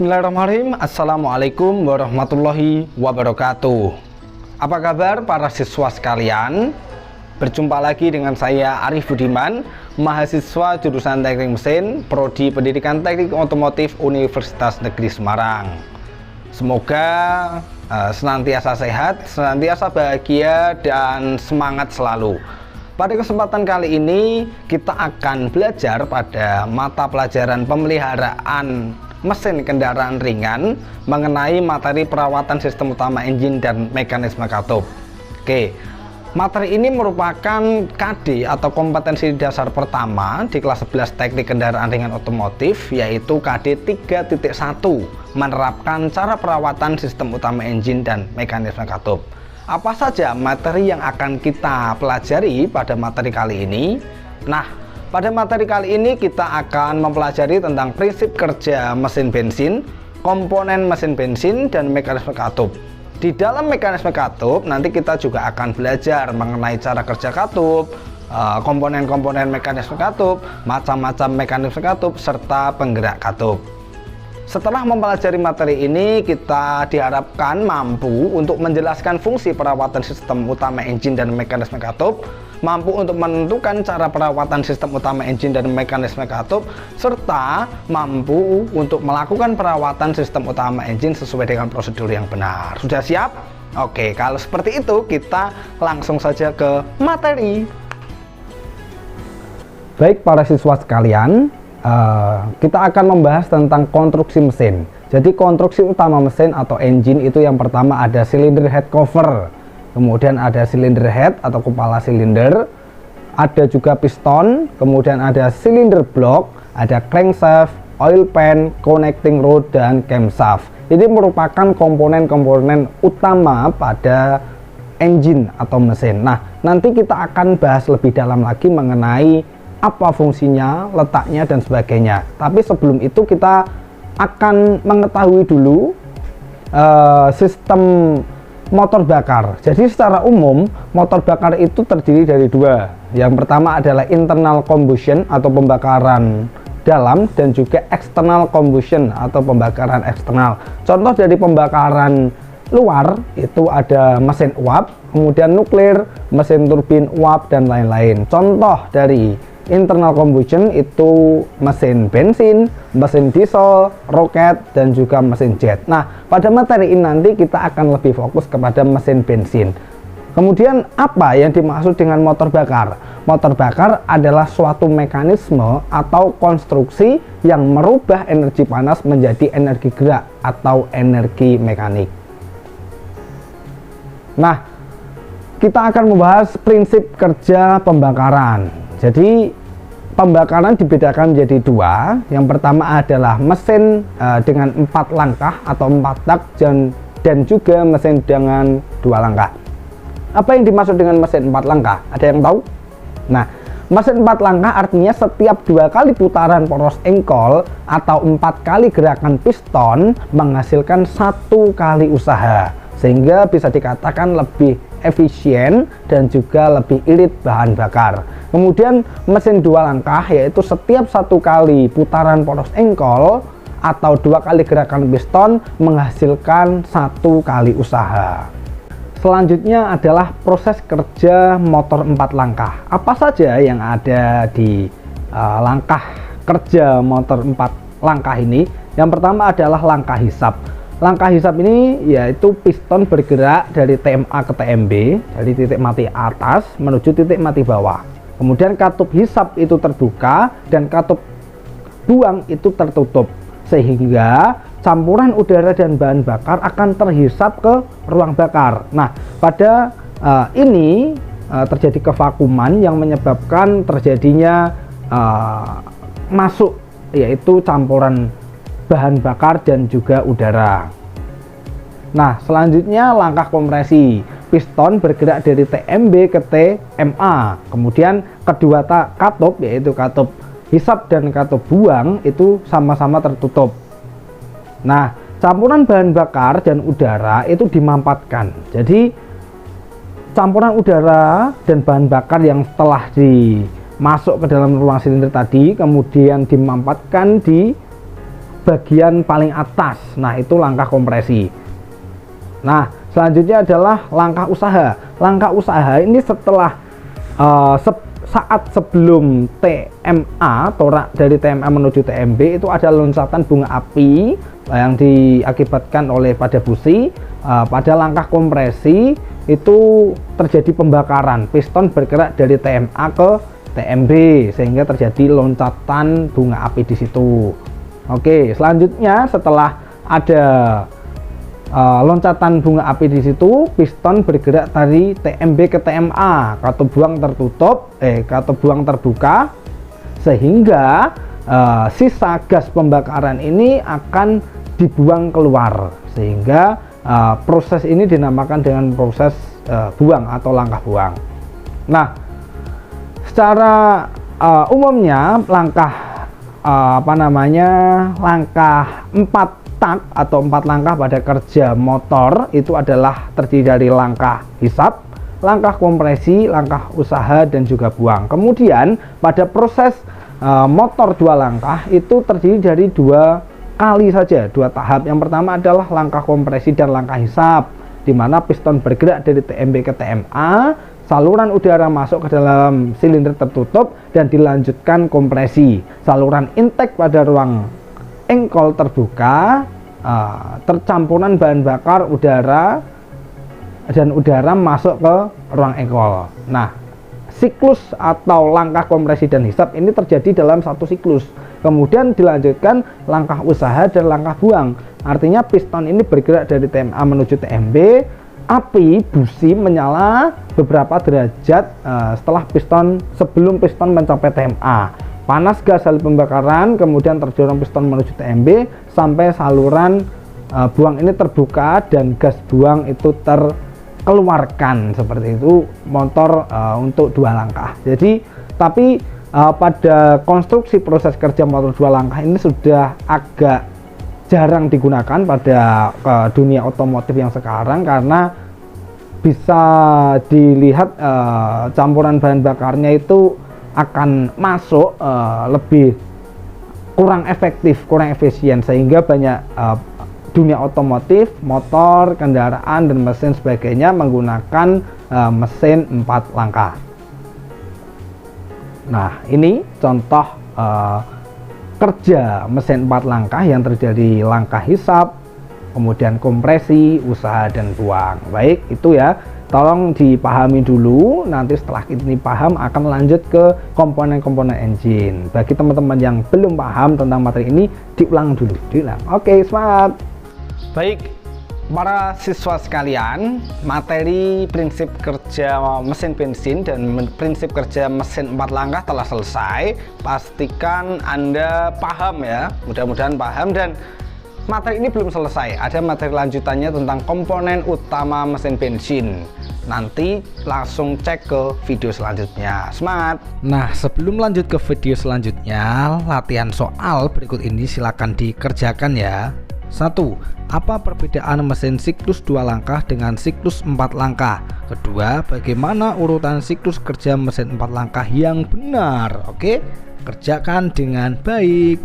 Bismillahirrahmanirrahim. Assalamualaikum warahmatullahi wabarakatuh. Apa kabar para siswa sekalian? Berjumpa lagi dengan saya Arif Budiman, mahasiswa jurusan Teknik Mesin, Prodi Pendidikan Teknik Otomotif Universitas Negeri Semarang. Semoga senantiasa sehat, senantiasa bahagia, dan semangat selalu. Pada kesempatan kali ini kita akan belajar pada mata pelajaran pemeliharaan mesin kendaraan ringan mengenai materi perawatan sistem utama engine dan mekanisme katup. Oke, materi ini merupakan KD atau kompetensi dasar pertama di kelas 11 teknik kendaraan ringan otomotif, yaitu KD 3.1, menerapkan cara perawatan sistem utama engine dan mekanisme katup. Apa saja materi yang akan kita pelajari pada materi kali ini? Nah, pada materi kali ini kita akan mempelajari tentang prinsip kerja mesin bensin, komponen mesin bensin, dan mekanisme katup. Di dalam mekanisme katup nanti kita juga akan belajar mengenai cara kerja katup, komponen-komponen mekanisme katup, macam-macam mekanisme katup, serta penggerak katup. Setelah mempelajari materi ini, kita diharapkan mampu untuk menjelaskan fungsi perawatan sistem utama engine dan mekanisme katup, mampu untuk menentukan cara perawatan sistem utama engine dan mekanisme katup, serta mampu untuk melakukan perawatan sistem utama engine sesuai dengan prosedur yang benar. Sudah siap? Oke, kalau seperti itu kita langsung saja ke materi. Baik para siswa sekalian, kita akan membahas tentang konstruksi mesin. Jadi konstruksi utama mesin atau engine itu yang pertama ada silinder head cover, kemudian ada silinder head atau kepala silinder, ada juga piston, kemudian ada silinder block, ada crankshaft, oil pan, connecting rod, dan camshaft. Ini merupakan komponen-komponen utama pada engine atau mesin. Nah, nanti kita akan bahas lebih dalam lagi mengenai apa fungsinya, letaknya, dan sebagainya. Tapi sebelum itu kita akan mengetahui dulu sistem motor bakar. Jadi secara umum motor bakar itu terdiri dari dua. Yang pertama adalah internal combustion atau pembakaran dalam, dan juga external combustion atau pembakaran eksternal. Contoh dari pembakaran luar itu ada mesin uap, kemudian nuklir, mesin turbin uap, dan lain-lain. Contoh dari internal combustion itu mesin bensin, mesin diesel, roket, dan juga mesin jet. Nah, pada materi ini nanti kita akan lebih fokus kepada mesin bensin. Kemudian apa yang dimaksud dengan motor bakar? Motor bakar adalah suatu mekanisme atau konstruksi yang merubah energi panas menjadi energi gerak atau energi mekanik. Nah, kita akan membahas prinsip kerja pembakaran. Jadi pembakaran dibedakan menjadi dua. Yang pertama adalah mesin dengan 4 langkah atau 4 tak, dan juga mesin dengan 2 langkah. Apa yang dimaksud dengan mesin 4 langkah? Ada yang tahu? Nah, mesin 4 langkah artinya setiap 2 kali putaran poros engkol atau 4 kali gerakan piston menghasilkan 1 kali usaha, sehingga bisa dikatakan lebih efisien dan juga lebih irit bahan bakar. Kemudian mesin 2 langkah yaitu setiap 1 kali putaran poros engkol atau 2 kali gerakan piston menghasilkan 1 kali usaha. Selanjutnya adalah proses kerja motor 4 langkah. Apa saja yang ada di langkah kerja motor 4 langkah ini? Yang pertama adalah langkah hisap. Langkah hisap ini yaitu piston bergerak dari TMA ke TMB, dari titik mati atas menuju titik mati bawah. Kemudian katup hisap itu terbuka dan katup buang itu tertutup, sehingga campuran udara dan bahan bakar akan terhisap ke ruang bakar. Nah, pada ini terjadi kevakuman yang menyebabkan terjadinya masuk yaitu campuran bahan bakar dan juga udara. Nah, selanjutnya langkah kompresi. Piston bergerak dari TMB ke TMA. Kemudian kedua katup yaitu katup hisap dan katup buang itu sama-sama tertutup. Nah, campuran bahan bakar dan udara itu dimampatkan. Jadi campuran udara dan bahan bakar yang telah masuk ke dalam ruang silinder tadi kemudian dimampatkan di bagian paling atas. Nah, itu langkah kompresi. Nah, selanjutnya adalah langkah usaha. Langkah usaha ini setelah saat sebelum TMA, torak dari TMA menuju TMB, itu ada loncatan bunga api yang diakibatkan oleh pada busi. Pada langkah kompresi itu terjadi pembakaran, piston bergerak dari TMA ke TMB sehingga terjadi loncatan bunga api di situ. Oke, selanjutnya setelah ada loncatan bunga api di situ, piston bergerak dari TMB ke TMA, katup buang tertutup, katup buang terbuka, sehingga sisa gas pembakaran ini akan dibuang keluar, sehingga proses ini dinamakan dengan proses buang atau langkah buang. Nah, secara umumnya langkah langkah 4 tak atau 4 langkah pada kerja motor itu adalah terdiri dari langkah hisap, langkah kompresi, langkah usaha, dan juga buang. Kemudian pada proses motor 2 langkah itu terdiri dari 2 kali saja, 2 tahap. Yang pertama adalah langkah kompresi dan langkah hisap, di mana piston bergerak dari TMB ke TMA, saluran udara masuk ke dalam silinder tertutup dan dilanjutkan kompresi. Saluran intake pada ruang engkol terbuka, tercampuran bahan bakar udara dan udara masuk ke ruang engkol. Nah, siklus atau langkah kompresi dan hisap ini terjadi dalam satu siklus. Kemudian dilanjutkan langkah usaha dan langkah buang. Artinya piston ini bergerak dari TMA menuju TMB, api busi menyala beberapa derajat sebelum piston mencapai TMA. Panas gas hasil pembakaran kemudian terdorong piston menuju TMB sampai saluran buang ini terbuka dan gas buang itu terkeluarkan. Seperti itu motor untuk 2 langkah. Jadi tapi pada konstruksi proses kerja motor 2 langkah ini sudah agak jarang digunakan pada dunia otomotif yang sekarang, karena bisa dilihat campuran bahan bakarnya itu akan masuk lebih kurang efektif, kurang efisien, sehingga banyak dunia otomotif, motor, kendaraan, dan mesin sebagainya menggunakan mesin 4 langkah. Nah, ini contoh kerja mesin 4 langkah yang terjadi langkah hisap, kemudian kompresi, usaha, dan buang. Baik, itu ya. Tolong dipahami dulu, nanti setelah ini paham akan lanjut ke komponen-komponen engine. Bagi teman-teman yang belum paham tentang materi ini, diulang dulu. Oke, semangat. Baik, para siswa sekalian, materi prinsip kerja mesin bensin dan prinsip kerja mesin 4 langkah telah selesai. Pastikan Anda paham ya, mudah-mudahan paham. Dan materi ini belum selesai, ada materi lanjutannya tentang komponen utama mesin bensin. Nanti langsung cek ke video selanjutnya. Semangat! Nah, sebelum lanjut ke video selanjutnya, latihan soal berikut ini silakan dikerjakan ya. 1. Apa perbedaan mesin siklus 2 langkah dengan siklus 4 langkah? Kedua, bagaimana urutan siklus kerja mesin 4 langkah yang benar? Oke, kerjakan dengan baik.